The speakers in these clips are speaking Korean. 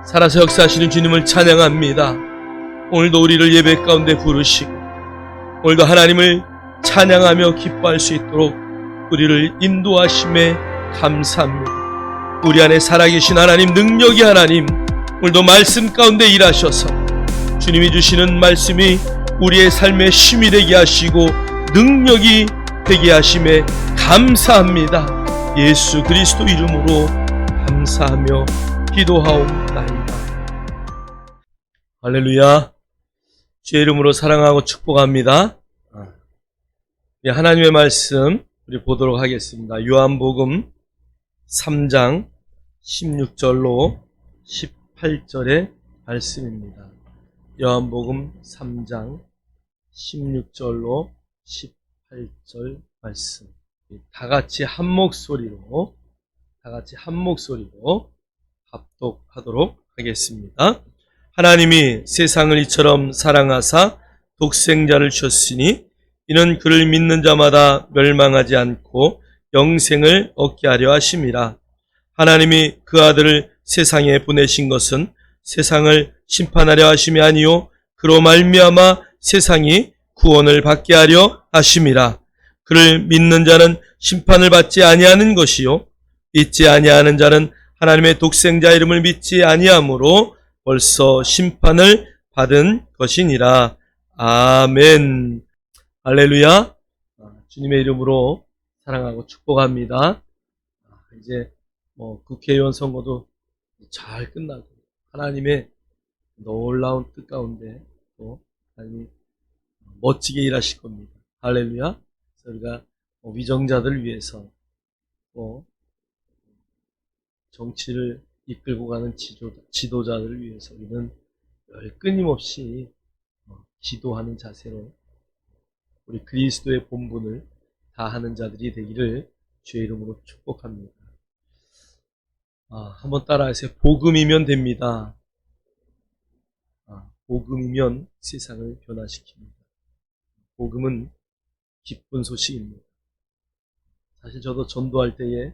살아서 역사하시는 주님을 찬양합니다. 오늘도 우리를 예배 가운데 부르시고 오늘도 하나님을 찬양하며 기뻐할 수 있도록 우리를 인도하심에 감사합니다. 우리 안에 살아계신 하나님, 능력의 하나님, 오늘도 말씀 가운데 일하셔서 주님이 주시는 말씀이 우리의 삶에 힘이 되게 하시고 능력이 되게 하심에 감사합니다. 예수 그리스도 이름으로 감사하며 기도하옵나이다. 할렐루야. 주의 이름으로 사랑하고 축복합니다. 하나님의 말씀 우리 보도록 하겠습니다. 요한복음 3장 16절로 18절의 말씀입니다. 요한복음 3장 16절로 18절 말씀. 다 같이 한 목소리로 합독하도록 하겠습니다. 하나님이 세상을 이처럼 사랑하사 독생자를 주셨으니 이는 그를 믿는 자마다 멸망하지 않고 영생을 얻게 하려 하심이라. 하나님이 그 아들을 세상에 보내신 것은 세상을 심판하려 하심이 아니요 그로 말미암아 세상이 구원을 받게 하려 하심이라. 그를 믿는 자는 심판을 받지 아니하는 것이요 믿지 아니하는 자는 하나님의 독생자 이름을 믿지 아니하므로 벌써 심판을 받은 것이니라. 아멘. 할렐루야. 주님의 이름으로 사랑하고 축복합니다. 이제 국회의원 선거도 잘 끝나고 하나님의 놀라운 뜻 가운데 또 하나님이 멋지게 일하실 겁니다. 할렐루야. 우리가 위정자들을 위해서 또 정치를 이끌고 가는 지도자들을 위해서 우리는 끊임없이 기도하는 자세로 우리 그리스도의 본분을 다하는 자들이 되기를 주의 이름으로 축복합니다. 한번 따라하세요. 복음이면 됩니다. 복음이면 세상을 변화시킵니다. 복음은 기쁜 소식입니다. 사실 저도 전도할 때에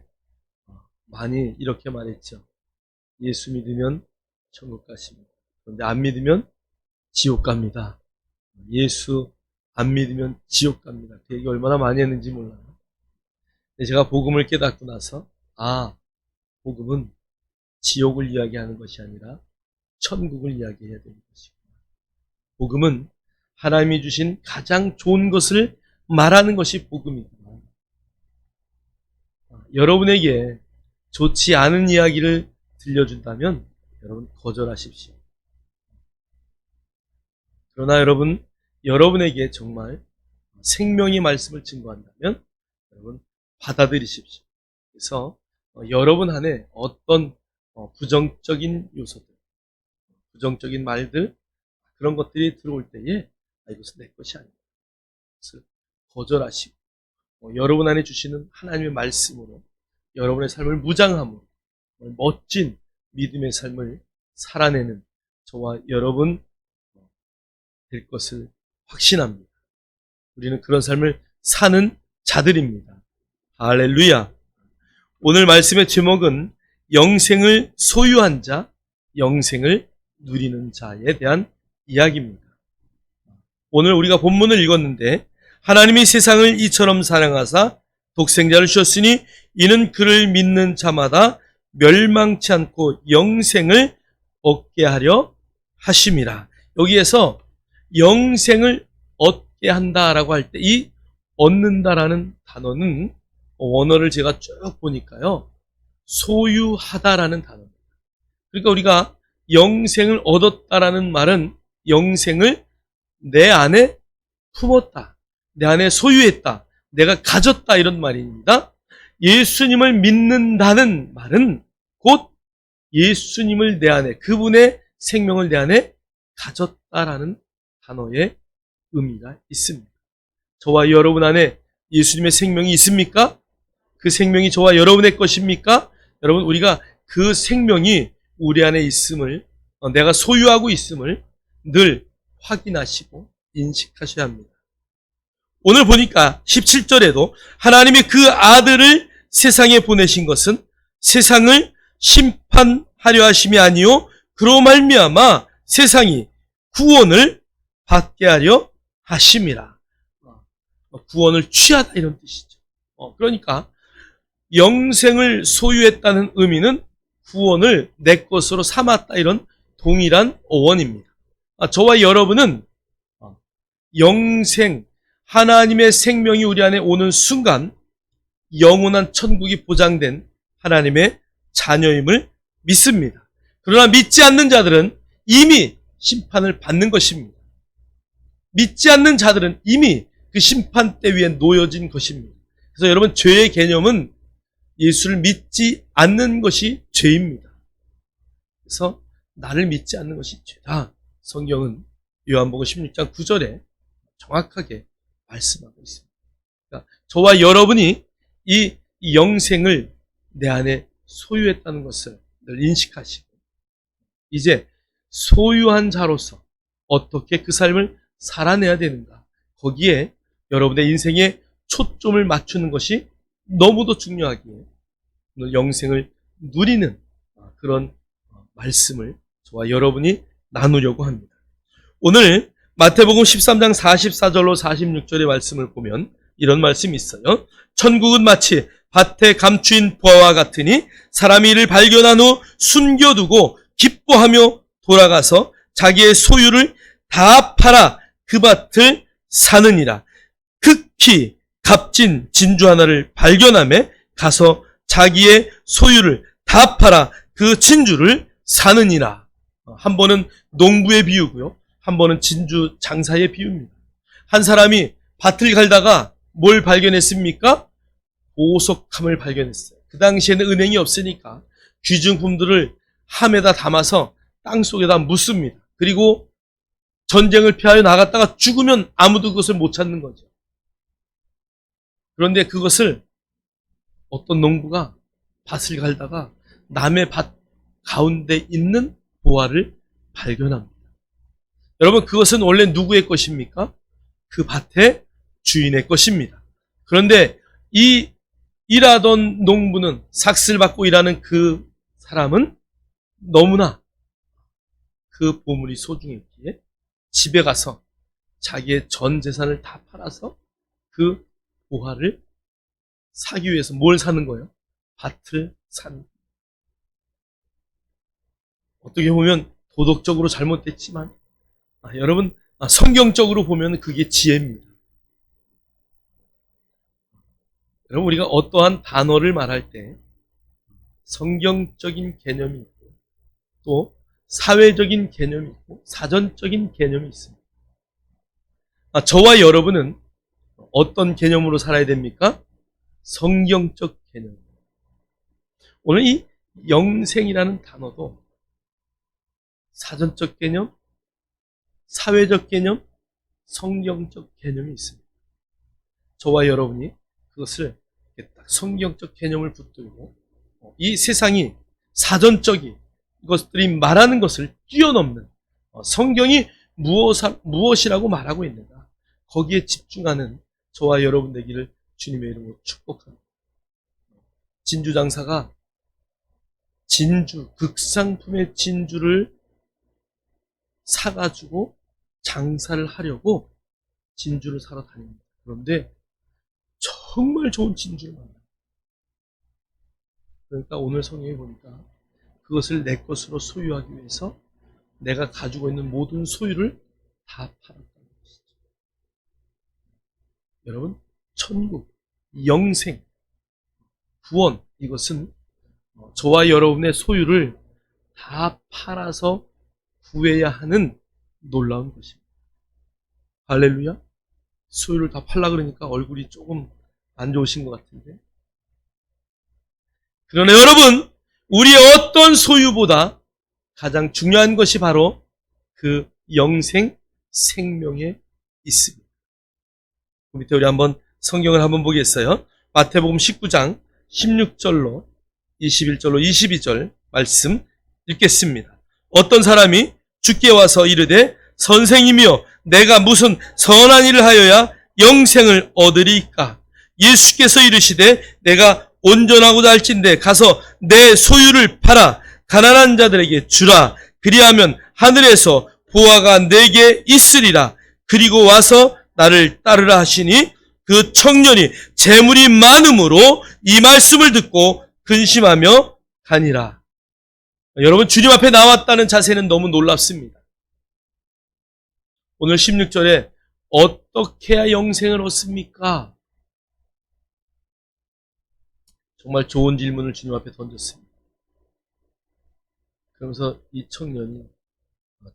많이 이렇게 말했죠. 예수 믿으면 천국 가십니다. 그런데 안 믿으면 지옥 갑니다. 예수 안 믿으면 지옥 갑니다. 그 얘기 얼마나 많이 했는지 몰라요. 근데 제가 복음을 깨닫고 나서 복음은 지옥을 이야기하는 것이 아니라 천국을 이야기해야 되는 것이구나. 복음은 하나님이 주신 가장 좋은 것을 말하는 것이 복음이구나. 여러분에게 좋지 않은 이야기를 들려준다면 여러분 거절하십시오. 그러나 여러분에게 정말 생명의 말씀을 증거한다면 여러분 받아들이십시오. 그래서 여러분 안에 어떤 부정적인 요소들, 부정적인 말들, 그런 것들이 들어올 때에 이것은 내 것이 아니다. 그것을 거절하시고 여러분 안에 주시는 하나님의 말씀으로 여러분의 삶을 무장함으로 멋진 믿음의 삶을 살아내는 저와 여러분 될 것을 확신합니다. 우리는 그런 삶을 사는 자들입니다. 할렐루야. 오늘 말씀의 제목은 영생을 소유한 자, 영생을 누리는 자에 대한 이야기입니다. 오늘 우리가 본문을 읽었는데 하나님이 세상을 이처럼 사랑하사 독생자를 주셨으니 이는 그를 믿는 자마다 멸망치 않고 영생을 얻게 하려 하심이라. 여기에서 영생을 얻게 한다라고 할 때 이 얻는다라는 단어는 원어를 제가 쭉 보니까요. 소유하다라는 단어입니다. 그러니까 우리가 영생을 얻었다라는 말은 영생을 내 안에 품었다. 내 안에 소유했다. 내가 가졌다 이런 말입니다. 예수님을 믿는다는 말은 곧 예수님을 내 안에, 그분의 생명을 내 안에 가졌다라는 단어의 의미가 있습니다. 저와 여러분 안에 예수님의 생명이 있습니까? 그 생명이 저와 여러분의 것입니까? 여러분, 우리가 그 생명이 우리 안에 있음을, 내가 소유하고 있음을 늘 확인하시고 인식하셔야 합니다. 오늘 보니까 17절에도 하나님이 그 아들을 세상에 보내신 것은 세상을 심판하려 하심이 아니요 그로 말미암아 세상이 구원을 받게 하려 하심이라. 구원을 취하다 이런 뜻이죠. 그러니까 영생을 소유했다는 의미는 구원을 내 것으로 삼았다 이런 동일한 어원입니다. 저와 여러분은 영생, 하나님의 생명이 우리 안에 오는 순간 영원한 천국이 보장된 하나님의 자녀임을 믿습니다. 그러나 믿지 않는 자들은 이미 심판을 받는 것입니다. 믿지 않는 자들은 이미 그 심판대 위에 놓여진 것입니다. 그래서 여러분, 죄의 개념은 예수를 믿지 않는 것이 죄입니다. 그래서 나를 믿지 않는 것이 죄다. 성경은 요한복음 16장 9절에 정확하게 말씀하고 있습니다. 그러니까 저와 여러분이 이 영생을 내 안에 소유했다는 것을 늘 인식하시고, 이제 소유한 자로서 어떻게 그 삶을 살아내야 되는가, 거기에 여러분의 인생에 초점을 맞추는 것이 너무도 중요하기에 오늘 영생을 누리는 그런 말씀을 저와 여러분이 나누려고 합니다. 오늘 마태복음 13장 44절로 46절의 말씀을 보면 이런 말씀이 있어요. 천국은 마치 밭에 감추인 보화와 같으니 사람이 이를 발견한 후 숨겨두고 기뻐하며 돌아가서 자기의 소유를 다 팔아 그 밭을 사느니라. 극히 값진 진주 하나를 발견하며 가서 자기의 소유를 다 팔아 그 진주를 사느니라. 한 번은 농부의 비유고요, 한 번은 진주 장사의 비유입니다. 한 사람이 밭을 갈다가 뭘 발견했습니까? 보석함을 발견했어요. 그 당시에는 은행이 없으니까 귀중품들을 함에다 담아서 땅속에다 묻습니다. 그리고 전쟁을 피하여 나갔다가 죽으면 아무도 그것을 못 찾는 거죠. 그런데 그것을 어떤 농부가 밭을 갈다가 남의 밭 가운데 있는 보화를 발견합니다. 여러분, 그것은 원래 누구의 것입니까? 그 밭의 주인의 것입니다. 그런데 이 일하던 농부는, 삭슬 받고 일하는 그 사람은 너무나 그 보물이 소중했기에 집에 가서 자기의 전 재산을 다 팔아서 그 보화를 사기 위해서 뭘 사는 거예요? 밭을 사는. 어떻게 보면 도덕적으로 잘못됐지만 여러분, 성경적으로 보면 그게 지혜입니다. 여러분, 우리가 어떠한 단어를 말할 때 성경적인 개념이 있고 또 사회적인 개념이 있고 사전적인 개념이 있습니다. 저와 여러분은 어떤 개념으로 살아야 됩니까? 성경적 개념. 오늘 이 영생이라는 단어도 사전적 개념, 사회적 개념, 성경적 개념이 있습니다. 저와 여러분이 그것을 딱 성경적 개념을 붙들고 이 세상이 사전적인 것들이 말하는 것을 뛰어넘는 성경이 무엇이라고 말하고 있는가, 거기에 집중하는 저와 여러분 되기를 주님의 이름으로 축복합니다. 진주장사가 진주, 극상품의 진주를 사가지고 장사를 하려고 진주를 사러 다닙니다. 그런데 정말 좋은 진주를 만나요. 그러니까 오늘 성경에 보니까 그것을 내 것으로 소유하기 위해서 내가 가지고 있는 모든 소유를 다 팔았다는 것이죠. 여러분, 천국, 영생, 구원, 이것은 저와 여러분의 소유를 다 팔아서 구해야 하는 놀라운 것입니다. 할렐루야. 소유를 다 팔라 그러니까 얼굴이 조금 안 좋으신 것 같은데, 그러나 여러분, 우리의 어떤 소유보다 가장 중요한 것이 바로 그 영생, 생명에 있습니다. 그 밑에 우리 한번 성경을 한번 보겠어요. 마태복음 19장 16절로 21절로 22절 말씀 읽겠습니다. 어떤 사람이 주께 와서 이르되 선생님이여, 내가 무슨 선한 일을 하여야 영생을 얻으리이까? 예수께서 이르시되 내가 온전하고자 할진대 가서 내 소유를 팔아 가난한 자들에게 주라. 그리하면 하늘에서 보화가 내게 있으리라. 그리고 와서 나를 따르라 하시니 그 청년이 재물이 많음으로 이 말씀을 듣고 근심하며 가니라. 여러분, 주님 앞에 나왔다는 자세는 너무 놀랍습니다. 오늘 16절에 어떻게 해야 영생을 얻습니까? 정말 좋은 질문을 주님 앞에 던졌습니다. 그러면서 이 청년이,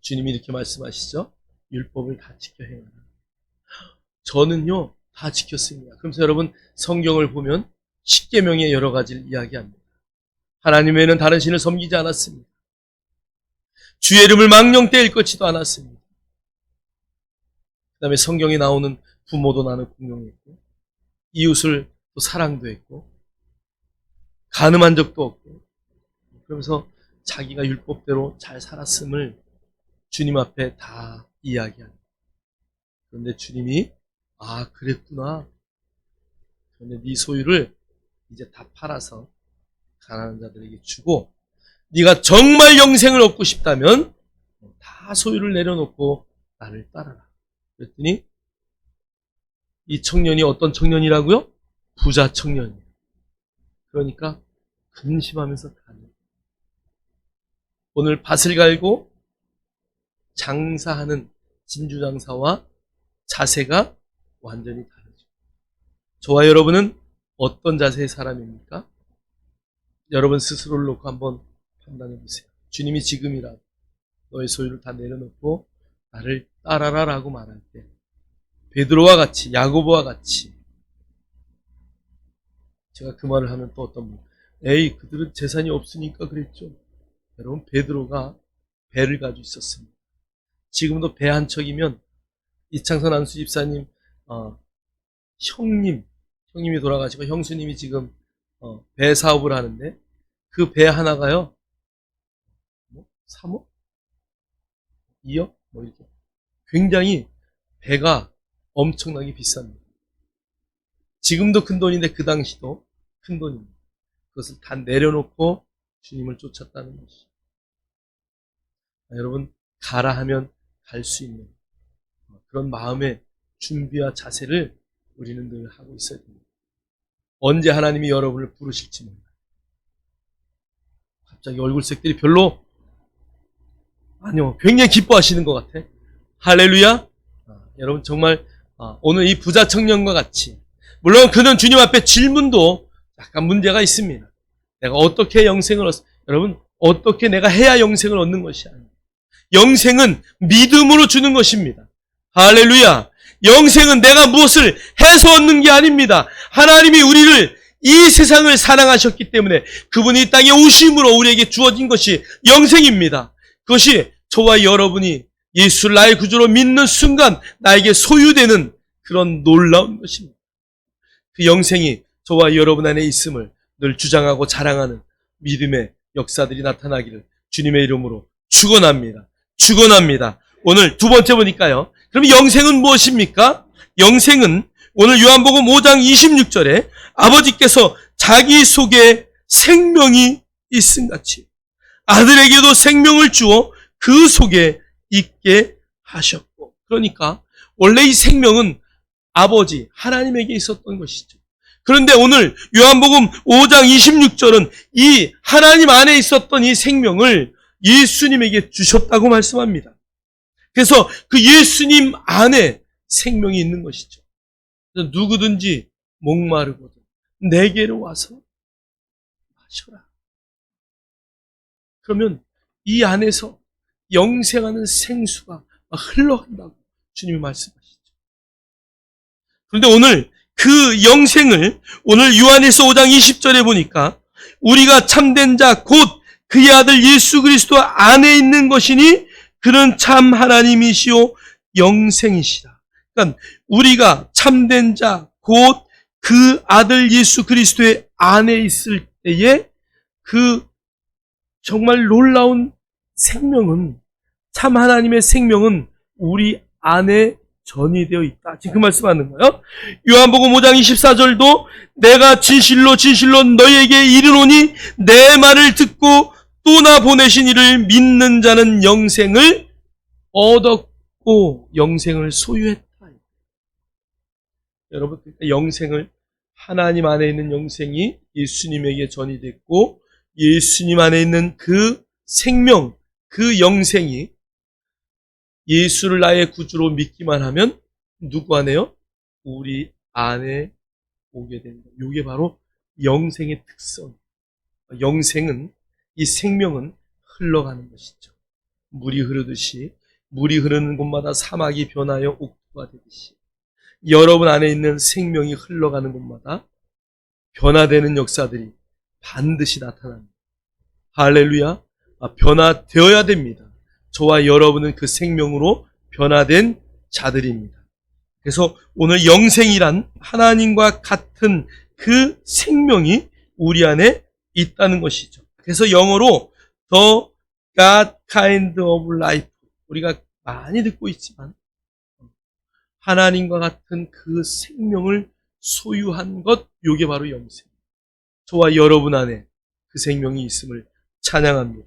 주님이 이렇게 말씀하시죠. 율법을 다 지켜 행하라. 저는요 다 지켰습니다. 그러면서 여러분, 성경을 보면 십계명의 여러 가지를 이야기합니다. 하나님 외에는 다른 신을 섬기지 않았습니다. 주의 이름을 망령되이 일컫지도 않았습니다. 그 다음에 성경에 나오는 부모도 나는 공경했고, 이웃을 또 사랑도 했고, 간음한 적도 없고, 그러면서 자기가 율법대로 잘 살았음을 주님 앞에 다 이야기합니다. 그런데 주님이 그랬구나. 그런데 네 소유를 이제 다 팔아서 가난한 자들에게 주고, 네가 정말 영생을 얻고 싶다면 다 소유를 내려놓고 나를 따라라. 그랬더니 이 청년이 어떤 청년이라고요? 부자 청년이에요. 그러니까 근심하면서 가는. 오늘 밭을 갈고 장사하는 진주장사와 자세가 완전히 다르죠. 저와 여러분은 어떤 자세의 사람입니까? 여러분 스스로를 놓고 한번 판단해 보세요. 주님이 지금이라도 너의 소유를 다 내려놓고 나를 따라라 라고 말할 때, 베드로와 같이, 야고보와 같이, 제가 그 말을 하면 또 어떤 분, 그들은 재산이 없으니까 그랬죠. 여러분, 베드로가 배를 가지고 있었습니다. 지금도 배 한 척이면 이창선 안수 집사님 형님이 돌아가시고 형수님이 지금 배 사업을 하는데, 그 배 하나가요 3억? 2억? 이렇게 굉장히 배가 엄청나게 비쌉니다. 지금도 큰 돈인데 그 당시도 큰 돈입니다. 그것을 다 내려놓고 주님을 쫓았다는 것이, 여러분, 가라 하면 갈 수 있는 그런 마음의 준비와 자세를 우리는 늘 하고 있어야 됩니다. 언제 하나님이 여러분을 부르실지 몰라요. 갑자기 얼굴색들이 별로, 아니요, 굉장히 기뻐하시는 것 같아. 할렐루야. 여러분, 정말 오늘 이 부자 청년과 같이, 물론 그는 주님 앞에 질문도 약간 문제가 있습니다. 내가 어떻게 영생을 여러분, 어떻게 내가 해야 영생을 얻는 것이 아니에요. 영생은 믿음으로 주는 것입니다. 할렐루야. 영생은 내가 무엇을 해서 얻는 게 아닙니다. 하나님이 우리를, 이 세상을 사랑하셨기 때문에 그분이 이 땅에 오심으로 우리에게 주어진 것이 영생입니다. 그것이 저와 여러분이 예수를 나의 구주로 믿는 순간 나에게 소유되는 그런 놀라운 것입니다. 그 영생이 저와 여러분 안에 있음을 늘 주장하고 자랑하는 믿음의 역사들이 나타나기를 주님의 이름으로 축원합니다. 축원합니다. 오늘 두 번째 보니까요. 그럼 영생은 무엇입니까? 영생은 오늘 요한복음 5장 26절에 아버지께서 자기 속에 생명이 있음같이 아들에게도 생명을 주어 그 속에 있게 하셨고, 그러니까 원래 이 생명은 아버지 하나님에게 있었던 것이죠. 그런데 오늘 요한복음 5장 26절은 이 하나님 안에 있었던 이 생명을 예수님에게 주셨다고 말씀합니다. 그래서 그 예수님 안에 생명이 있는 것이죠. 그래서 누구든지 목마르거든 내게로 와서 마셔라. 그러면 이 안에서 영생하는 생수가 흘러간다고 주님이 말씀하시죠. 그런데 오늘 그 영생을 오늘 요한일서 5장 20절에 보니까 우리가 참된 자 곧 그의 아들 예수 그리스도 안에 있는 것이니 그는 참 하나님이시오 영생이시라. 그러니까 우리가 참된 자 곧 그 아들 예수 그리스도의 안에 있을 때에 그 정말 놀라운 생명은, 참 하나님의 생명은 우리 안에 전이되어 있다. 지금 그 말씀하는 거예요. 요한복음 5장 24절도 내가 진실로 진실로 너희에게 이르노니 내 말을 듣고 또 나 보내신 이를 믿는 자는 영생을 얻었고 영생을 소유했다. 여러분, 영생을 하나님 안에 있는 영생이 예수님에게 전이 됐고 예수님 안에 있는 그 생명, 그 영생이 예수를 나의 구주로 믿기만 하면 누구 안에요? 우리 안에 오게 된다. 이게 바로 영생의 특성. 영생은, 이 생명은 흘러가는 것이죠. 물이 흐르듯이, 물이 흐르는 곳마다 사막이 변하여 옥토가 되듯이 여러분 안에 있는 생명이 흘러가는 곳마다 변화되는 역사들이 반드시 나타납니다. 할렐루야. 변화되어야 됩니다. 저와 여러분은 그 생명으로 변화된 자들입니다. 그래서 오늘 영생이란 하나님과 같은 그 생명이 우리 안에 있다는 것이죠. 그래서 영어로 The God kind of life, 우리가 많이 듣고 있지만 하나님과 같은 그 생명을 소유한 것, 이게 바로 영생. 저와 여러분 안에 그 생명이 있음을 찬양합니다.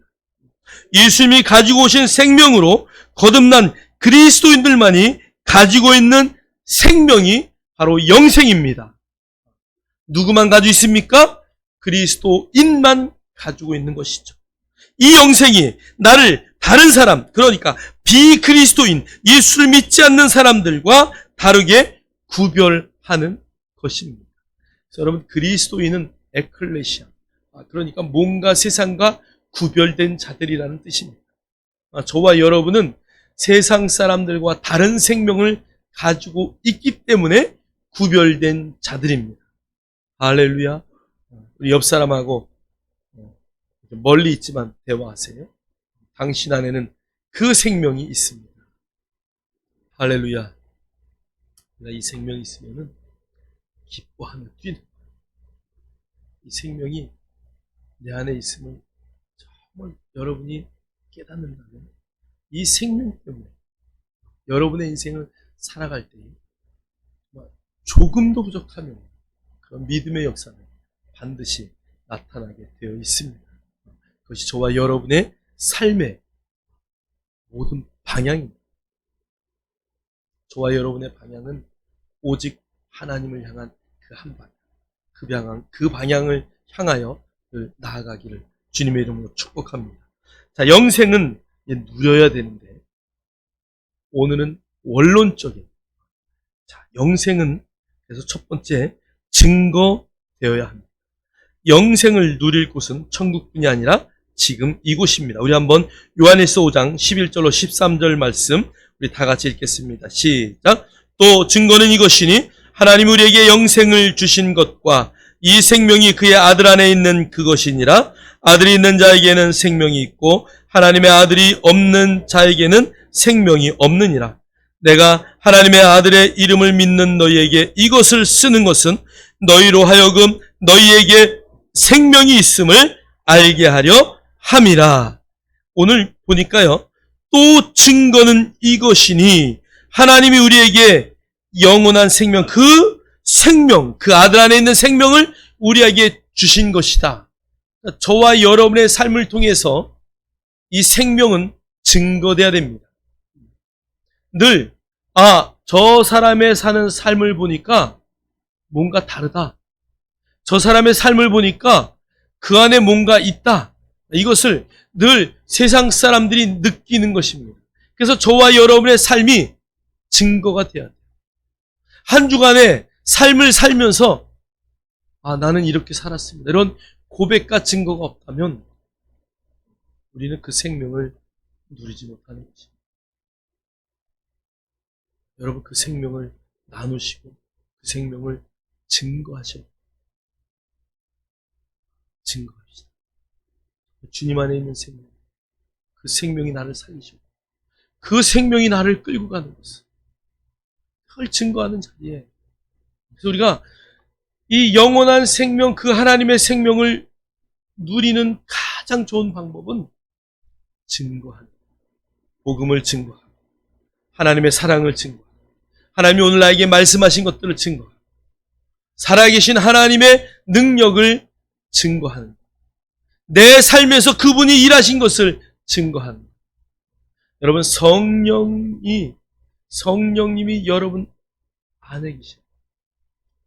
예수님이 가지고 오신 생명으로 거듭난 그리스도인들만이 가지고 있는 생명이 바로 영생입니다. 누구만 가지고 있습니까? 그리스도인만 가지고 있는 것이죠. 이 영생이 나를 다른 사람, 그러니까 비그리스도인, 예수를 믿지 않는 사람들과 다르게 구별하는 것입니다. 그래서 여러분, 그리스도인은 에클레시아, 그러니까 몸과 세상과 구별된 자들이라는 뜻입니다. 저와 여러분은 세상 사람들과 다른 생명을 가지고 있기 때문에 구별된 자들입니다. 할렐루야. 우리 옆 사람하고 멀리 있지만 대화하세요. 당신 안에는 그 생명이 있습니다. 할렐루야. 내가 이 생명이 있으면 기뻐하며 뛰는 거예요. 이 생명이 내 안에 있음을 정말 여러분이 깨닫는다면 이 생명 때문에 여러분의 인생을 살아갈 때 조금도 부족하면 그런 믿음의 역사는 반드시 나타나게 되어 있습니다. 그것이 저와 여러분의 삶의 모든 방향입니다. 저와 여러분의 방향은 오직 하나님을 향한 그 한 방향, 그 방향을 향하여 나아가기를 주님의 이름으로 축복합니다. 자, 영생은 누려야 되는데 오늘은 원론적인, 자, 영생은 그래서 첫 번째 증거되어야 합니다. 영생을 누릴 곳은 천국뿐이 아니라 지금 이곳입니다. 우리 한번 요한일서 5장 11절로 13절 말씀 우리 다 같이 읽겠습니다. 시작. 또 증거는 이것이니 하나님 우리에게 영생을 주신 것과 이 생명이 그의 아들 안에 있는 그것이니라. 아들이 있는 자에게는 생명이 있고 하나님의 아들이 없는 자에게는 생명이 없느니라. 내가 하나님의 아들의 이름을 믿는 너희에게 이것을 쓰는 것은 너희로 하여금 너희에게 생명이 있음을 알게 하려 함이라. 오늘 보니까요, 또 증거는 이것이니 하나님이 우리에게 영원한 생명, 그 아들 안에 있는 생명을 우리에게 주신 것이다. 저와 여러분의 삶을 통해서 이 생명은 증거돼야 됩니다. 늘 저 사람의 사는 삶을 보니까 뭔가 다르다. 저 사람의 삶을 보니까 그 안에 뭔가 있다. 이것을 늘 세상 사람들이 느끼는 것입니다. 그래서 저와 여러분의 삶이 증거가 돼야 돼요. 한 주간의 삶을 살면서 나는 이렇게 살았습니다. 이런 고백과 증거가 없다면 우리는 그 생명을 누리지 못하는 것입니다. 여러분, 그 생명을 나누시고 그 생명을 증거하셔야 돼요. 증거합시다. 주님 안에 있는 생명, 그 생명이 나를 살리시고 그 생명이 나를 끌고 가는 것을 그걸 증거하는 자리에, 그래서 우리가 이 영원한 생명, 그 하나님의 생명을 누리는 가장 좋은 방법은 증거하는, 복음을 증거하고 하나님의 사랑을 증거하고 하나님이 오늘 나에게 말씀하신 것들을 증거하고 살아계신 하나님의 능력을 증거하는, 내 삶에서 그분이 일하신 것을 증거합니다. 여러분, 성령님이 여러분 안에 계십니다.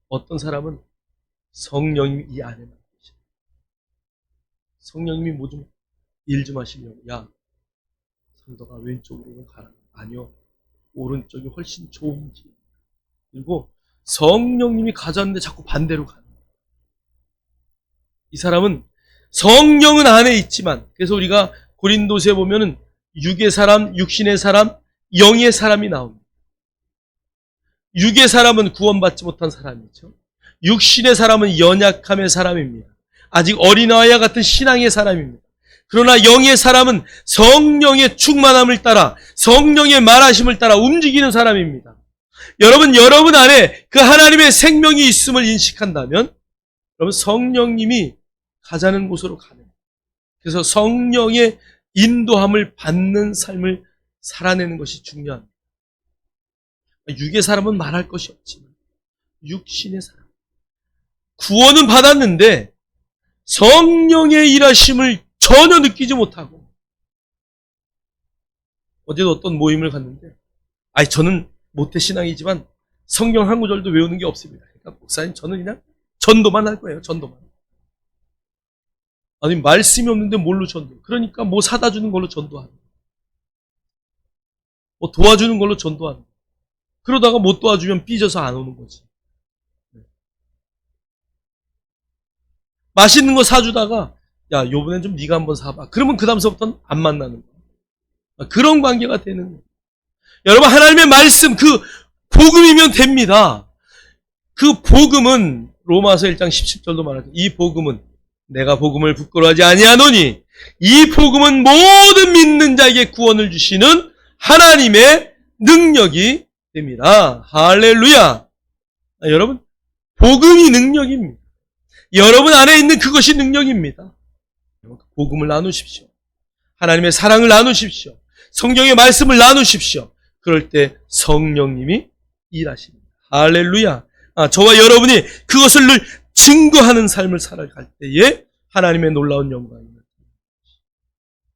어떤 사람은 성령님이 이 안에만 계십니다. 성령님이 뭐 좀 일 좀 하시려고, 야, 성도가 왼쪽으로 가라. 아니요, 오른쪽이 훨씬 좋은 길. 그리고 성령님이 가자는데 자꾸 반대로 가는 거예요. 이 사람은 성령은 안에 있지만, 그래서 우리가 고린도서에 보면은 육의 사람, 육신의 사람, 영의 사람이 나옵니다. 육의 사람은 구원받지 못한 사람이죠. 육신의 사람은 연약함의 사람입니다. 아직 어린아이와 같은 신앙의 사람입니다. 그러나 영의 사람은 성령의 충만함을 따라, 성령의 말하심을 따라 움직이는 사람입니다. 여러분 안에 그 하나님의 생명이 있음을 인식한다면, 여러분 성령님이 가자는 곳으로 가는, 그래서 성령의 인도함을 받는 삶을 살아내는 것이 중요합니다. 육의 사람은 말할 것이 없지만 육신의 사람, 구원은 받았는데 성령의 일하심을 전혀 느끼지 못하고, 어제도 어떤 모임을 갔는데, 저는 모태신앙이지만 성경 한 구절도 외우는 게 없습니다. 그러니까 목사님, 저는 그냥 전도만 할 거예요. 전도만. 아니, 말씀이 없는데 뭘로 전도? 그러니까 뭐 사다 주는 걸로 전도하는, 뭐 도와주는 걸로 전도하는. 그러다가 못 도와주면 삐져서 안 오는 거지. 맛있는 거 사주다가, 야, 요번엔 좀 네가 한번 사봐. 그러면 그 다음서부터는 안 만나는 거야. 그런 관계가 되는 거예요. 여러분, 하나님의 말씀, 그 복음이면 됩니다. 그 복음은 로마서 1장 17절도 말하죠. 이 복음은 내가 복음을 부끄러워하지 아니하노니 이 복음은 모든 믿는 자에게 구원을 주시는 하나님의 능력이 됩니다. 할렐루야. 여러분, 복음이 능력입니다. 여러분 안에 있는 그것이 능력입니다. 복음을 나누십시오. 하나님의 사랑을 나누십시오. 성경의 말씀을 나누십시오. 그럴 때 성령님이 일하십니다. 할렐루야. 저와 여러분이 그것을 늘 증거하는 삶을 살아갈 때에 하나님의 놀라운 영광입니다.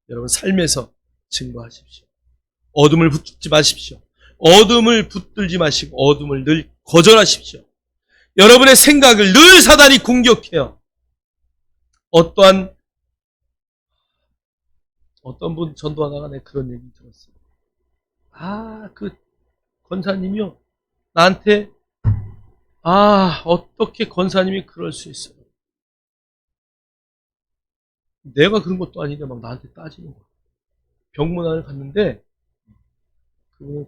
여러분 삶에서 증거하십시오. 어둠을 붙들지 마십시오. 어둠을 붙들지 마시고 어둠을 늘 거절하십시오. 여러분의 생각을 늘 사단이 공격해요. 어떤 분 전도하다가 내가 그런 얘기 들었어요. 그 권사님이요, 나한테 어떻게 권사님이 그럴 수 있어요? 내가 그런 것도 아닌데 막 나한테 따지는 거야. 병문안을 갔는데 그분은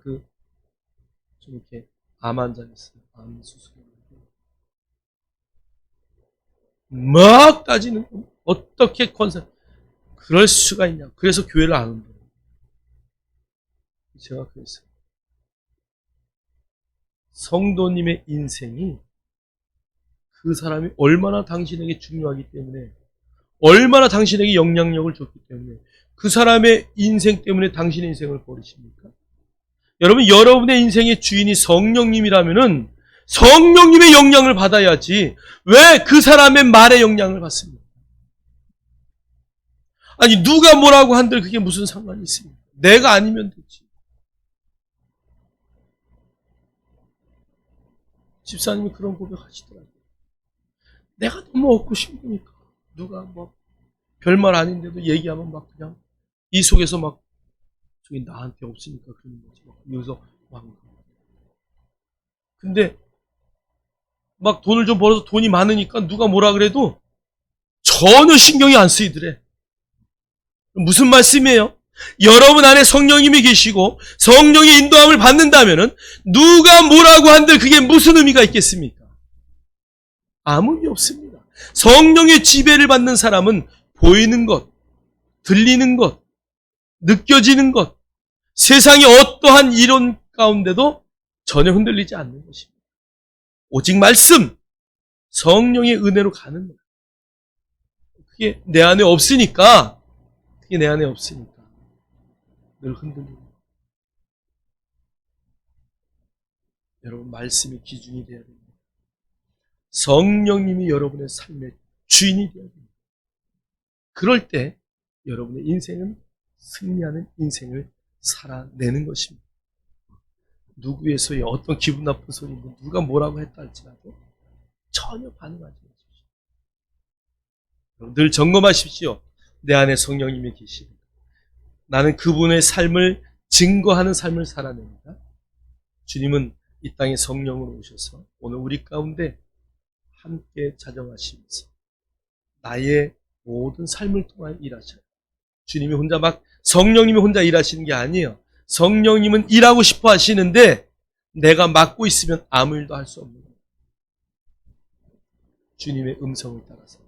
좀 이렇게 암 환자였어요. 암 수술을 막 따지는 거야. 어떻게 권사 그럴 수가 있냐? 그래서 교회를 안 온다. 제가 그랬어요. 성도님의 인생이 그 사람이 얼마나 당신에게 중요하기 때문에, 얼마나 당신에게 영향력을 줬기 때문에 그 사람의 인생 때문에 당신의 인생을 버리십니까? 여러분, 여러분의 인생의 주인이 성령님이라면은 성령님의 영향을 받아야지 왜 그 사람의 말에 영향을 받습니까? 아니, 누가 뭐라고 한들 그게 무슨 상관이 있습니까? 내가 아니면 되지. 집사님이 그런 고백하시더라고요. 내가 너무 얻고 싶으니까 누가 뭐 별말 아닌데도 얘기하면 막 그냥 이 속에서 막 저기 나한테 없으니까 그러는 거지. 여기서 막. 근데 막 돈을 좀 벌어서 돈이 많으니까 누가 뭐라 그래도 전혀 신경이 안 쓰이더래. 무슨 말씀이에요? 여러분 안에 성령님이 계시고 성령의 인도함을 받는다면은 누가 뭐라고 한들 그게 무슨 의미가 있겠습니까? 아무 의미 없습니다. 성령의 지배를 받는 사람은 보이는 것, 들리는 것, 느껴지는 것, 세상의 어떠한 이론 가운데도 전혀 흔들리지 않는 것입니다. 오직 말씀, 성령의 은혜로 가는 거예요. 그게 내 안에 없으니까 늘 흔들립니다. 여러분, 말씀이 기준이 되어야 됩니다. 성령님이 여러분의 삶의 주인이 되어야 됩니다. 그럴 때 여러분의 인생은 승리하는 인생을 살아내는 것입니다. 누구에서의 어떤 기분 나쁜 소리, 누가 뭐라고 했다 할지라도 전혀 반응하지 마십시오. 늘 점검하십시오. 내 안에 성령님이 계시니 나는 그분의 삶을 증거하는 삶을 살아냅니다. 주님은 이 땅에 성령으로 오셔서 오늘 우리 가운데 함께 자정하시면서 나의 모든 삶을 통하여 일하셔요. 주님이 혼자 성령님이 혼자 일하시는 게 아니에요. 성령님은 일하고 싶어 하시는데 내가 맡고 있으면 아무 일도 할 수 없는 거예요. 주님의 음성을 따라서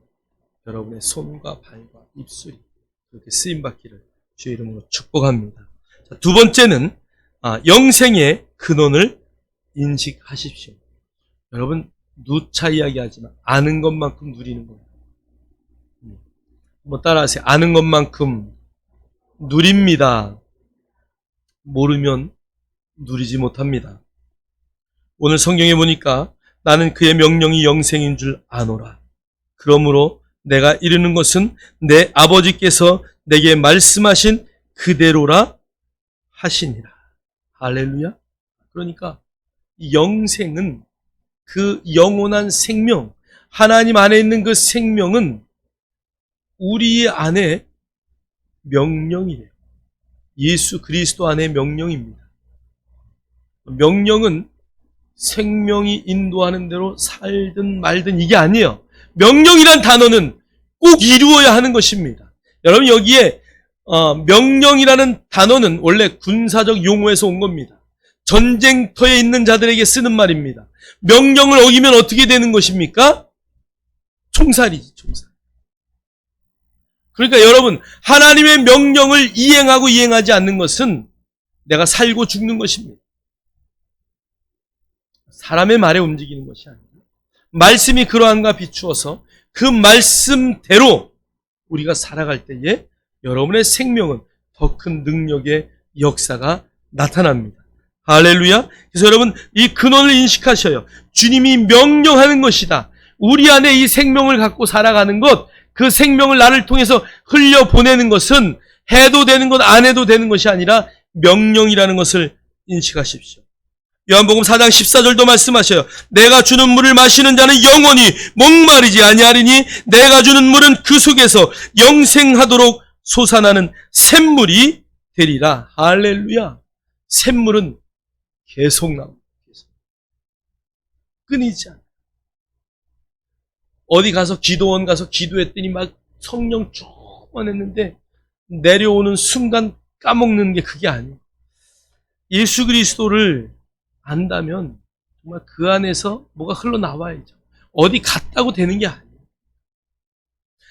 여러분의 손과 발과 입술이 그렇게 쓰임받기를 주의 이름으로 축복합니다. 자, 두 번째는 영생의 근원을 인식하십시오. 여러분 누차 이야기하지만 아는 것만큼 누리는 겁니다. 한번 따라하세요. 아는 것만큼 누립니다. 모르면 누리지 못합니다. 오늘 성경에 보니까 나는 그의 명령이 영생인 줄 아노라. 그러므로 내가 이르는 것은 내 아버지께서 내게 말씀하신 그대로라 하시니라. 할렐루야. 그러니까 영생은 그 영원한 생명, 하나님 안에 있는 그 생명은 우리 안에 명령이래요. 예수 그리스도 안에 명령입니다. 명령은 생명이 인도하는 대로 살든 말든 이게 아니에요. 명령이란 단어는 꼭 이루어야 하는 것입니다. 여러분 여기에 명령이라는 단어는 원래 군사적 용어에서 온 겁니다. 전쟁터에 있는 자들에게 쓰는 말입니다. 명령을 어기면 어떻게 되는 것입니까? 총살이지, 총살. 그러니까 여러분 하나님의 명령을 이행하고 이행하지 않는 것은 내가 살고 죽는 것입니다. 사람의 말에 움직이는 것이 아니라 말씀이 그러한가 비추어서 그 말씀대로 우리가 살아갈 때에 여러분의 생명은 더 큰 능력의 역사가 나타납니다. 할렐루야. 그래서 여러분 이 근원을 인식하셔요. 주님이 명령하는 것이다. 우리 안에 이 생명을 갖고 살아가는 것, 그 생명을 나를 통해서 흘려보내는 것은 해도 되는 것, 안 해도 되는 것이 아니라 명령이라는 것을 인식하십시오. 요한복음 4장 14절도 말씀하셔요. 내가 주는 물을 마시는 자는 영원히 목마르지 아니하리니 내가 주는 물은 그 속에서 영생하도록 솟아나는 샘물이 되리라. 할렐루야. 샘물은 계속 나옵니다. 끊이지 않아요. 어디 가서 기도원 가서 기도했더니 막 성령 충만했는데 내려오는 순간 까먹는 게 그게 아니에요. 예수 그리스도를 안다면 정말 그 안에서 뭐가 흘러나와야죠. 어디 갔다고 되는 게 아니에요.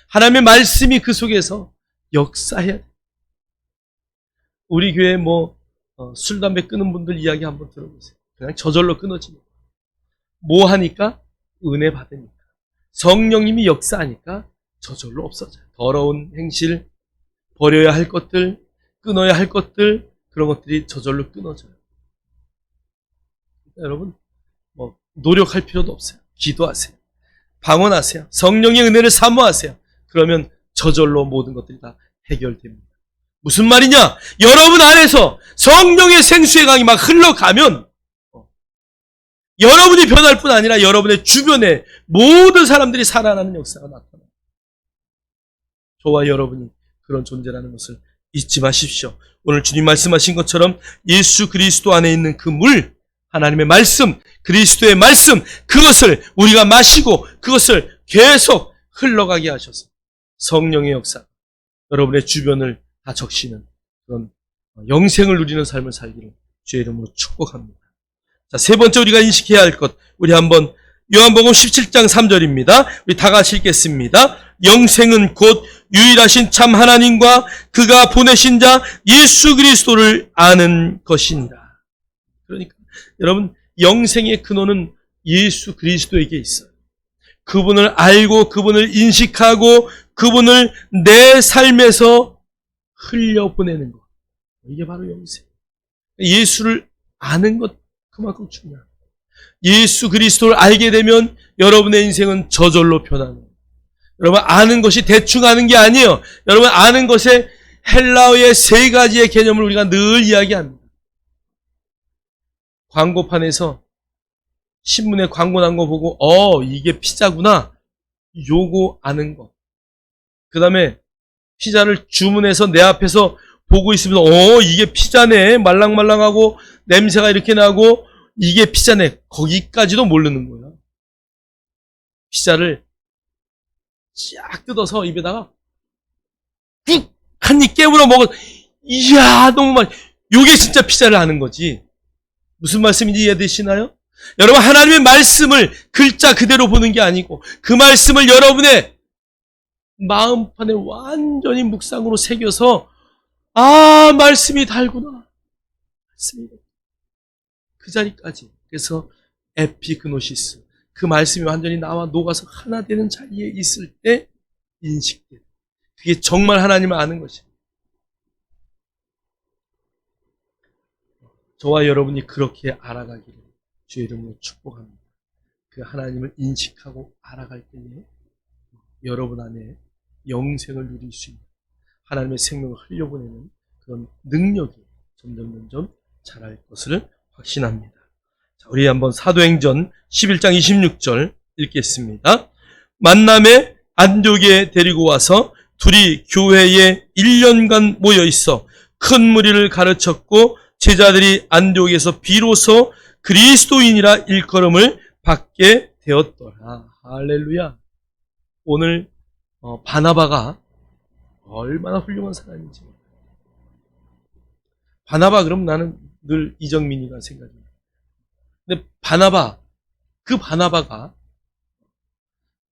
하나님의 말씀이 그 속에서 역사해야 돼요. 우리 교회 술, 담배 끊은 분들 이야기 한번 들어보세요. 그냥 저절로 끊어집니다. 뭐 하니까? 은혜 받으니까. 성령님이 역사하니까 저절로 없어져요. 더러운 행실, 버려야 할 것들, 끊어야 할 것들, 그런 것들이 저절로 끊어져요. 그러니까 여러분, 노력할 필요도 없어요. 기도하세요. 방언하세요. 성령의 은혜를 사모하세요. 그러면 저절로 모든 것들이 다 해결됩니다. 무슨 말이냐? 여러분 안에서 성령의 생수의 강이 막 흘러가면 여러분이 변할 뿐 아니라 여러분의 주변에 모든 사람들이 살아나는 역사가 나타나요. 저와 여러분이 그런 존재라는 것을 잊지 마십시오. 오늘 주님 말씀하신 것처럼 예수 그리스도 안에 있는 그 물, 하나님의 말씀, 그리스도의 말씀, 그것을 우리가 마시고 그것을 계속 흘러가게 하셔서 성령의 역사, 여러분의 주변을 다 적시는 그런 영생을 누리는 삶을 살기를 주의 이름으로 축복합니다. 자, 세 번째 우리가 인식해야 할 것, 우리 한번 요한복음 17장 3절입니다. 우리 다 같이 읽겠습니다. 영생은 곧 유일하신 참 하나님과 그가 보내신 자 예수 그리스도를 아는 것이니라. 그러니까 여러분 영생의 근원은 예수 그리스도에게 있어요. 그분을 알고 그분을 인식하고 그분을 내 삶에서 흘려보내는 것. 이게 바로 영생. 예수를 아는 것 그만큼 중요합니다. 예수 그리스도를 알게 되면 여러분의 인생은 저절로 변하는 거예요. 여러분, 아는 것이 대충 아는 게 아니에요. 여러분, 아는 것에 헬라어의 세 가지의 개념을 우리가 늘 이야기합니다. 광고판에서 신문에 광고 난 거 보고 이게 피자구나. 요거 아는 거. 그 다음에 피자를 주문해서 내 앞에서 보고 있으면 이게 피자네. 말랑말랑하고 냄새가 이렇게 나고 이게 피자네. 거기까지도 모르는 거예요. 피자를 쫙 뜯어서 입에다가 꾹! 한 입 깨물어 먹어. 이야, 너무 맛. 요게 진짜 피자를 아는 거지. 무슨 말씀인지 이해되시나요? 여러분, 하나님의 말씀을 글자 그대로 보는 게 아니고 그 말씀을 여러분의 마음판에 완전히 묵상으로 새겨서 말씀이 달구나. 말씀이 그 자리까지. 그래서 에피그노시스. 그 말씀이 완전히 나와 녹아서 하나 되는 자리에 있을 때 인식돼. 그게 정말 하나님을 아는 것이에요. 저와 여러분이 그렇게 알아가기를 주의 이름으로 축복합니다. 그 하나님을 인식하고 알아갈 때에 여러분 안에 영생을 누릴 수 있는 하나님의 생명을 흘려보내는 그런 능력이 점점 자랄 것을 확신합니다. 자, 우리 한번 사도행전 11장 26절 읽겠습니다. 만남에 안디옥에 데리고 와서 둘이 교회에 1년간 모여 있어 큰 무리를 가르쳤고 제자들이 안디옥에서 비로소 그리스도인이라 일컬음을 받게 되었더라. 할렐루야. 오늘 바나바가 얼마나 훌륭한 사람인지. 바나바 그럼 나는 늘 이정민이가 생각합니다. 근데 그 바나바가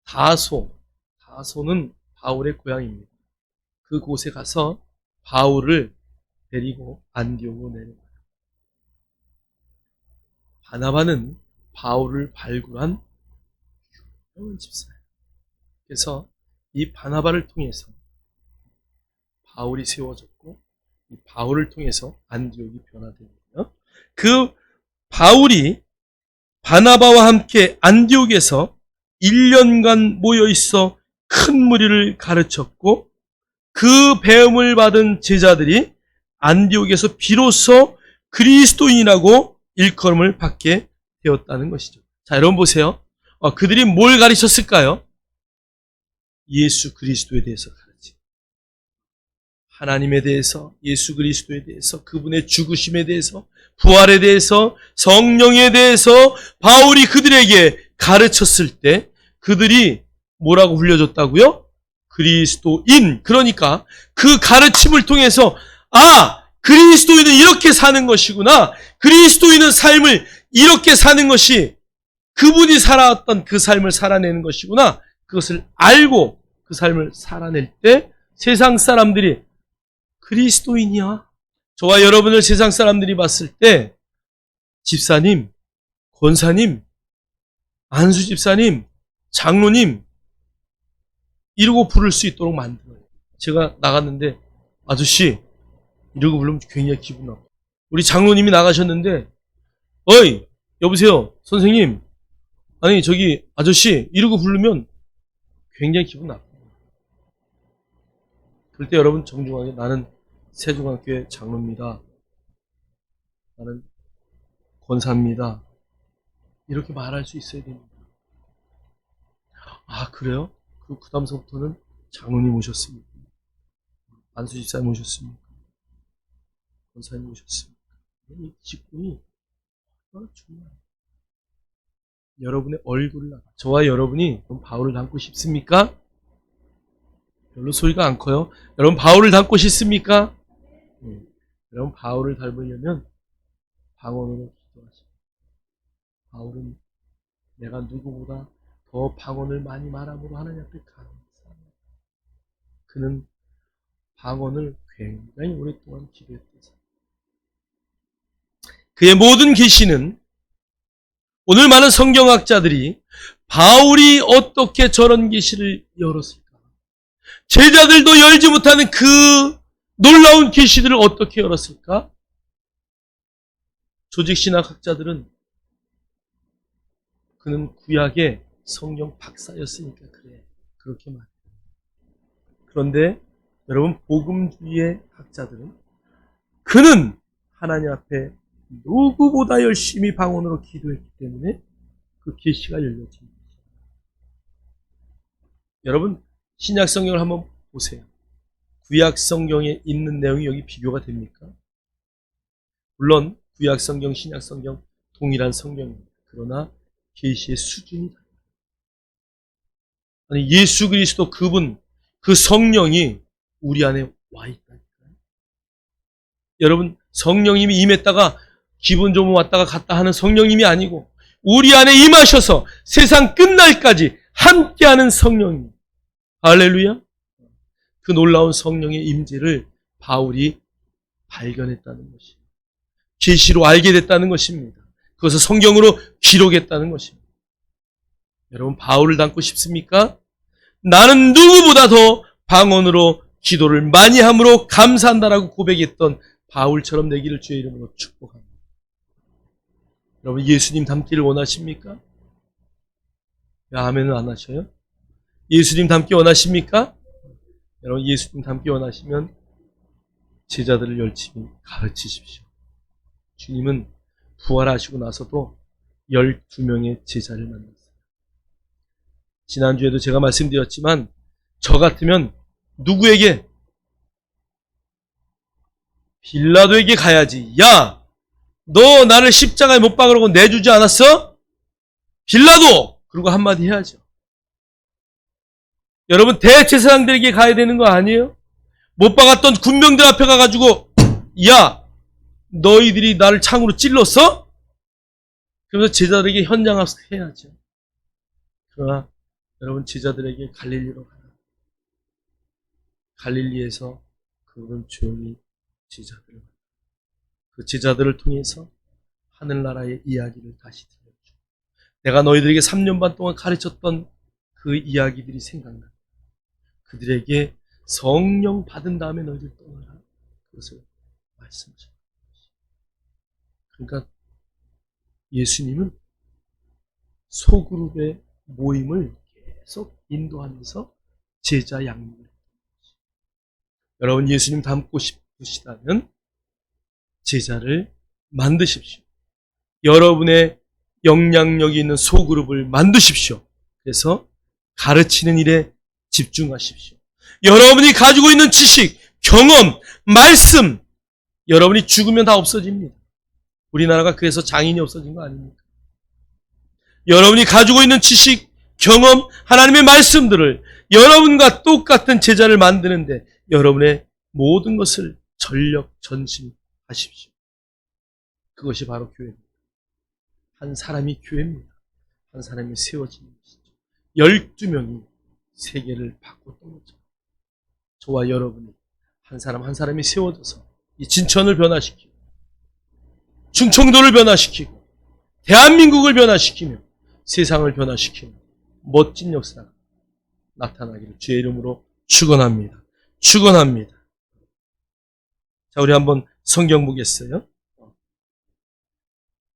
다소는 바울의 고향입니다. 그곳에 가서 바울을 데리고 안디옥으로 내려가요. 바나바는 바울을 발굴한 유명한 집사예요. 그래서 이 바나바를 통해서 바울이 세워졌고 이 바울을 통해서 안디옥이 변화된 거예요. 그 바울이 바나바와 함께 안디옥에서 1년간 모여 있어 큰 무리를 가르쳤고 그 배움을 받은 제자들이 안디옥에서 비로소 그리스도인이라고 일컬음을 받게 되었다는 것이죠. 자, 여러분 보세요. 그들이 뭘 가르쳤을까요? 예수 그리스도에 대해서 가르치. 하나님에 대해서, 예수 그리스도에 대해서, 그분의 죽으심에 대해서, 부활에 대해서, 성령에 대해서 바울이 그들에게 가르쳤을 때 그들이 뭐라고 불려줬다고요? 그리스도인. 그러니까 그 가르침을 통해서 그리스도인은 이렇게 사는 것이구나. 그리스도인은 삶을 이렇게 사는 것이 그분이 살아왔던 그 삶을 살아내는 것이구나. 그것을 알고 그 삶을 살아낼 때 세상 사람들이 그리스도인이야. 저와 여러분을 세상 사람들이 봤을 때 집사님, 권사님, 안수 집사님, 장로님 이러고 부를 수 있도록 만들어요. 제가 나갔는데 아저씨 이러고 부르면 굉장히 기분 나빠. 우리 장로님이 나가셨는데 어이 여보세요 선생님 아니 저기 아저씨 이러고 부르면 굉장히 기분 나빠. 그럴 때 여러분 정중하게 나는 세종학교의 장로입니다. 나는 권사입니다. 이렇게 말할 수 있어야 됩니다. 그래요? 그 다음서부터는 장로님 오셨습니까? 안수 집사님 오셨습니까? 권사님 오셨습니까? 이 직분이 얼마나 중요해요. 여러분의 얼굴을 저와 여러분이 바울을 닮고 싶습니까? 별로 소리가 안 커요. 여러분 바울을 닮고 싶습니까? 여러분 바울을 닮으려면 방언으로 기도하십시오. 바울은 내가 누구보다 더 방언을 많이 말함으로 하나님 앞에 감사합니다. 그는 방언을 굉장히 오랫동안 기도했던 사람. 그의 모든 계시는 오늘 많은 성경학자들이 바울이 어떻게 저런 계시를 열었을까? 제자들도 열지 못하는 그 놀라운 계시들을 어떻게 열었을까? 조직신학학자들은 그는 구약의 성경 박사였으니까 그래. 그렇게 말해. 그런데 여러분, 복음주의의 학자들은 그는 하나님 앞에 누구보다 열심히 방언으로 기도했기 때문에 그 계시가 열려진 것입니다. 여러분, 신약 성경을 한번 보세요. 구약 성경에 있는 내용이 여기 비교가 됩니까? 물론 구약 성경, 신약 성경 동일한 성경입니다. 그러나 계시의 수준이 달라요. 아니, 예수 그리스도 그분, 그 성령이 우리 안에 와 있다니까요. 여러분, 성령님이 임했다가 기분 좋으면 왔다가 갔다 하는 성령님이 아니고 우리 안에 임하셔서 세상 끝날까지 함께하는 성령님. 할렐루야. 그 놀라운 성령의 임재를 바울이 발견했다는 것입니다. 계시로 알게 됐다는 것입니다. 그것을 성경으로 기록했다는 것입니다. 여러분, 바울을 닮고 싶습니까? 나는 누구보다 더 방언으로 기도를 많이 함으로 감사한다라고 고백했던 바울처럼 되기를 주의 이름으로 축복합니다. 여러분, 예수님 닮기를 원하십니까? 아멘은 안 하셔요? 예수님 닮기 원하십니까? 여러분, 예수님 닮기 원하시면 제자들을 열심히 가르치십시오. 주님은 부활하시고 나서도 12명의 제자를 만났어요. 지난주에도 제가 말씀드렸지만 저 같으면 누구에게? 빌라도에게 가야지. 야, 너 나를 십자가에 못 박으라고 내주지 않았어? 빌라도! 그리고 한마디 해야죠. 여러분, 대제사장들에게 가야 되는 거 아니에요? 못 박았던 군병들 앞에 가가지고 야, 너희들이 나를 창으로 찔렀어? 그러면서 제자들에게 현장 합숙해야죠. 그러나 여러분, 제자들에게 갈릴리로 가라. 갈릴리에서 그분은 조용히 제자들을, 그 제자들을 통해서 하늘나라의 이야기를 다시 들려줘. 내가 너희들에게 3년 반 동안 가르쳤던 그 이야기들이 생각나. 그들에게 성령 받은 다음에 너희들 떠나라. 그것을 말씀하셨다. 그러니까 예수님은 소그룹의 모임을 계속 인도하면서 제자 양육을 했습니다. 여러분, 예수님 닮고 싶으시다면 제자를 만드십시오. 여러분의 영향력이 있는 소그룹을 만드십시오. 그래서 가르치는 일에 집중하십시오. 여러분이 가지고 있는 지식, 경험, 말씀, 여러분이 죽으면 다 없어집니다. 우리나라가 그래서 장인이 없어진 거 아닙니까? 여러분이 가지고 있는 지식, 경험, 하나님의 말씀들을 여러분과 똑같은 제자를 만드는데 여러분의 모든 것을 전력 전심하십시오. 그것이 바로 교회입니다. 한 사람이 교회입니다. 한 사람이 세워지는 것이죠. 12명이 세계를 바꿨던 거죠. 저와 여러분이 한 사람 한 사람이 세워져서 이 진천을 변화시키고 충청도를 변화시키고 대한민국을 변화시키며 세상을 변화시키는 멋진 역사가 나타나기를 주의 이름으로 축원합니다. 축원합니다. 자, 우리 한번 성경 보겠어요.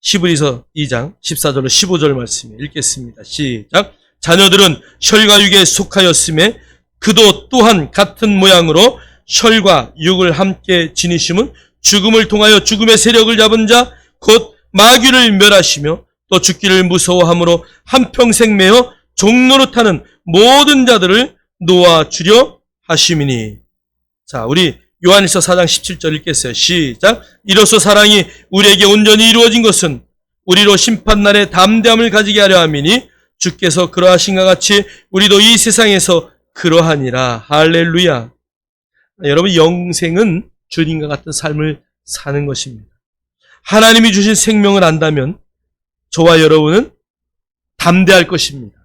히브리서 2장 14절로 15절 말씀 읽겠습니다. 시작. 자녀들은 혈과 육에 속하였음에 그도 또한 같은 모양으로 혈과 육을 함께 지니심은 죽음을 통하여 죽음의 세력을 잡은 자 곧 마귀를 멸하시며 또 죽기를 무서워함으로 한평생 매어 종노릇하는 모든 자들을 놓아주려 하심이니. 자, 우리 요한일서 4장 17절 읽겠어요. 시작. 이로써 사랑이 우리에게 온전히 이루어진 것은 우리로 심판날에 담대함을 가지게 하려 함이니 주께서 그러하신가 같이 우리도 이 세상에서 그러하니라. 할렐루야. 여러분, 영생은 주님과 같은 삶을 사는 것입니다. 하나님이 주신 생명을 안다면 저와 여러분은 담대할 것입니다.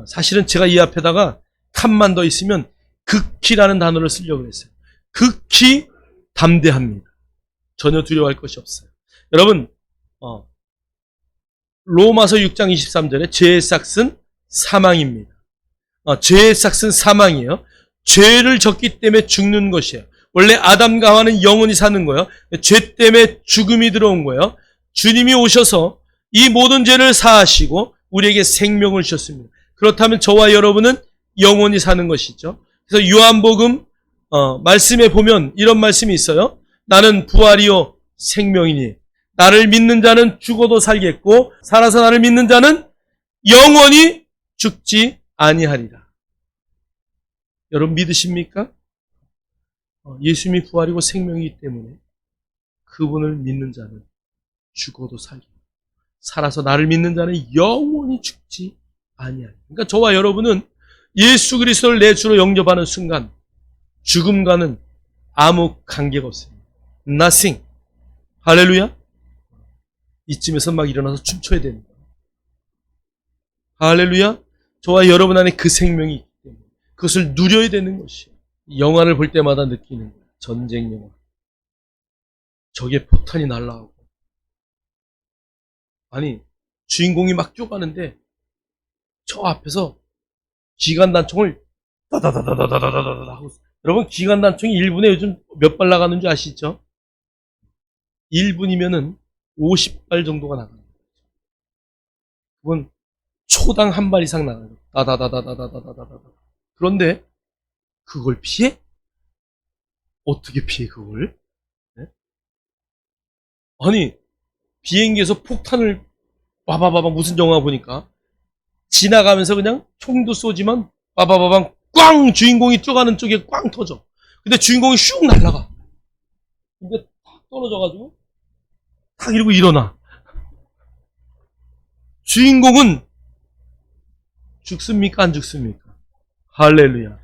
사실은 제가 이 앞에다가 칸만 더 있으면 극히라는 단어를 쓰려고 했어요. 극히 담대합니다. 전혀 두려워할 것이 없어요. 여러분, 로마서 6장 23절에 죄의 삭은 사망입니다. 죄의 삭은 사망이에요. 죄를 졌기 때문에 죽는 것이에요. 원래 아담과 하와는 영원히 사는 거예요. 죄 때문에 죽음이 들어온 거예요. 주님이 오셔서 이 모든 죄를 사하시고 우리에게 생명을 주셨습니다. 그렇다면 저와 여러분은 영원히 사는 것이죠. 그래서 요한복음 말씀에 보면 이런 말씀이 있어요. 나는 부활이요 생명이니 나를 믿는 자는 죽어도 살겠고 살아서 나를 믿는 자는 영원히 죽지 아니하리라. 여러분 믿으십니까? 예수님이 부활이고 생명이기 때문에 그분을 믿는 자는 죽어도 살겠고 살아서 나를 믿는 자는 영원히 죽지 아니하리라. 그러니까 저와 여러분은 예수 그리스도를 내 주로 영접하는 순간 죽음과는 아무 관계가 없습니다. Nothing. 할렐루야. 이쯤에서 막 일어나서 춤춰야 됩니다. 할렐루야. 저와 여러분 안에 그 생명이 있기 때문에 그것을 누려야 되는 것이에요. 영화를 볼 때마다 느끼는 거예요. 전쟁 영화. 적의 포탄이 날아오고 아니 주인공이 막 쪼가는데 저 앞에서 기관단총을 다다다다다다다다다 하고 여러분 기관단총이 1분에 요즘 몇 발 나가는 줄 아시죠? 1분이면은 50발 정도가 나갑니다. 그건 초당 한 발 이상 나가요. 다다다다다다다다다. 그런데 그걸 피해? 어떻게 피해 그걸? 네? 아니 비행기에서 폭탄을 바바바방 무슨 영화 보니까 지나가면서 그냥 총도 쏘지만 바바바방 꽝 주인공이 쪼가는 쪽에 꽝 터져. 근데 주인공이 슉 날아가. 근데 탁 떨어져가지고 탁 이러고 일어나. 주인공은 죽습니까? 안 죽습니까? 할렐루야.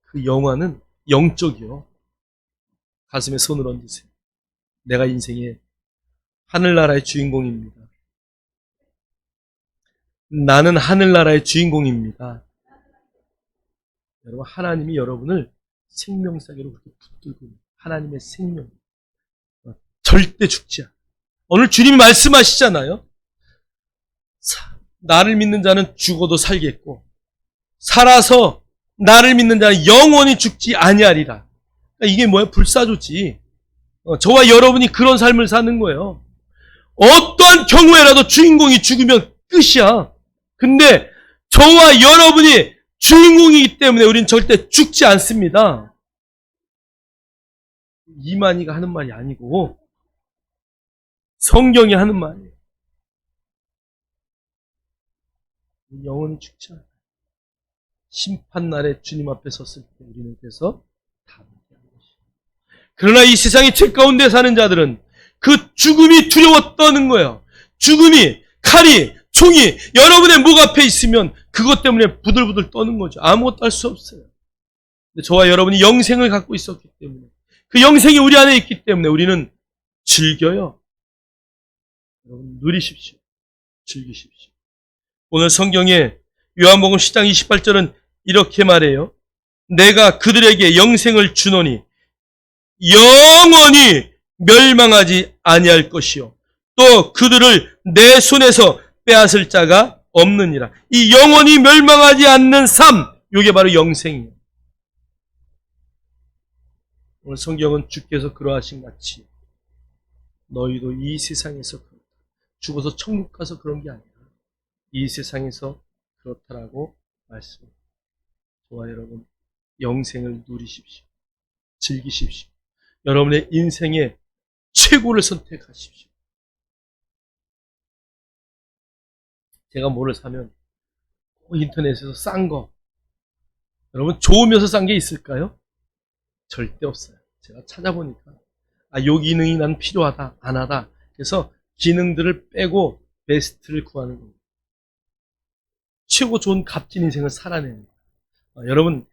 그 영화는 영적이요. 가슴에 손을 얹으세요. 내가 인생의 하늘나라의 주인공입니다. 나는 하늘나라의 주인공입니다. 여러분 하나님이 여러분을 생명사계로 그렇게 붙들고 하나님의 생명 절대 죽지 않아. 오늘 주님이 말씀하시잖아요. 나를 믿는 자는 죽어도 살겠고 살아서 나를 믿는 자는 영원히 죽지 아니하리라. 그러니까 이게 뭐예요? 불사조지. 저와 여러분이 그런 삶을 사는 거예요. 어떠한 경우에라도 주인공이 죽으면 끝이야. 근데 저와 여러분이 주인공이기 때문에 우리는 절대 죽지 않습니다. 이만희가 하는 말이 아니고 성경이 하는 말이에요. 영원히 죽지 않아요. 심판날에 주님 앞에 섰을 때 우리는 그래서 답을 하는 것이에요. 그러나 이 세상의 죄 가운데 사는 자들은 그 죽음이 두려워 떠는 거예요. 죽음이, 칼이, 총이 여러분의 목 앞에 있으면 그것 때문에 부들부들 떠는 거죠. 아무것도 할 수 없어요. 근데 저와 여러분이 영생을 갖고 있었기 때문에 그 영생이 우리 안에 있기 때문에 우리는 즐겨요. 여러분 누리십시오. 즐기십시오. 오늘 성경에 요한복음 10장 28절은 이렇게 말해요. 내가 그들에게 영생을 주노니 영원히 멸망하지 아니할 것이요 또 그들을 내 손에서 빼앗을 자가 없느니라. 이 영원히 멸망하지 않는 삶, 이게 바로 영생이에요. 오늘 성경은 주께서 그러하신 같이 너희도 이 세상에서 죽어서 천국 가서 그런 게 아니라 이 세상에서 그렇다라고 말씀합니다. 저와 여러분 영생을 누리십시오. 즐기십시오. 여러분의 인생의 최고를 선택하십시오. 제가 뭐를 사면 인터넷에서 싼 거 여러분 좋으면서 싼 게 있을까요? 절대 없어요. 제가 찾아보니까 요 기능이 난 필요하다 안 하다 그래서 기능들을 빼고 베스트를 구하는 겁니다. 최고 좋은 값진 인생을 살아내는 거예요. 여러분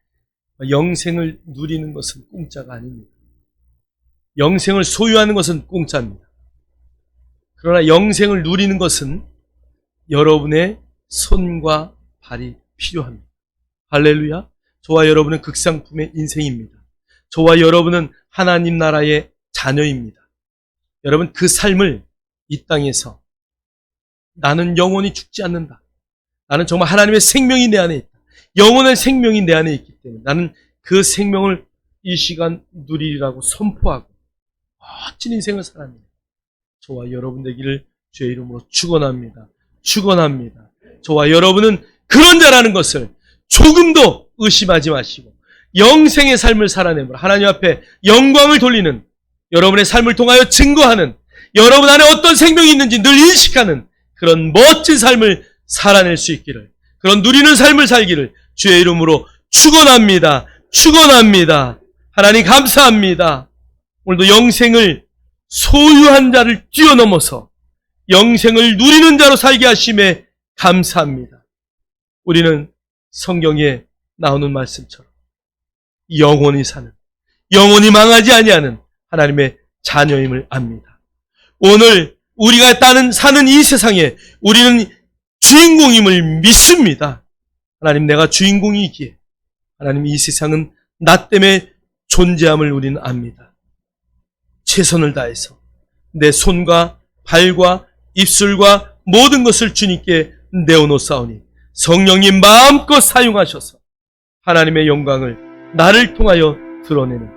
영생을 누리는 것은 공짜가 아닙니다. 영생을 소유하는 것은 공짜입니다. 그러나 영생을 누리는 것은 여러분의 손과 발이 필요합니다. 할렐루야. 저와 여러분은 극상품의 인생입니다. 저와 여러분은 하나님 나라의 자녀입니다. 여러분 그 삶을 이 땅에서 나는 영원히 죽지 않는다. 나는 정말 하나님의 생명이 내 안에 있다. 영원한 생명이 내 안에 있기 때문에 나는 그 생명을 이 시간 누리라고 선포하고 멋진 인생을 살아내는 저와 여러분 되기를 주의 이름으로 축원합니다. 축원합니다. 저와 여러분은 그런 자라는 것을 조금도 의심하지 마시고 영생의 삶을 살아내므로 하나님 앞에 영광을 돌리는, 여러분의 삶을 통하여 증거하는, 여러분 안에 어떤 생명이 있는지 늘 인식하는 그런 멋진 삶을 살아낼 수 있기를, 그런 누리는 삶을 살기를 주의 이름으로 축원합니다. 축원합니다. 하나님 감사합니다. 오늘도 영생을 소유한 자를 뛰어넘어서 영생을 누리는 자로 살게 하심에 감사합니다. 우리는 성경에 나오는 말씀처럼 영원히 사는, 영원히 망하지 아니하는 하나님의 자녀임을 압니다. 오늘 우리가 사는 이 세상에 우리는 주인공임을 믿습니다. 하나님, 내가 주인공이기에 하나님, 이 세상은 나 때문에 존재함을 우리는 압니다. 최선을 다해서 내 손과 발과 입술과 모든 것을 주님께 내어놓사오니 성령님 마음껏 사용하셔서 하나님의 영광을 나를 통하여 드러내는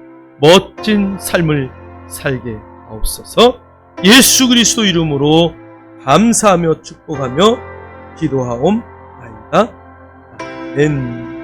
멋진 삶을 살게 하옵소서. 예수 그리스도 이름으로 감사하며 축복하며 기도하옵나이다. 아멘.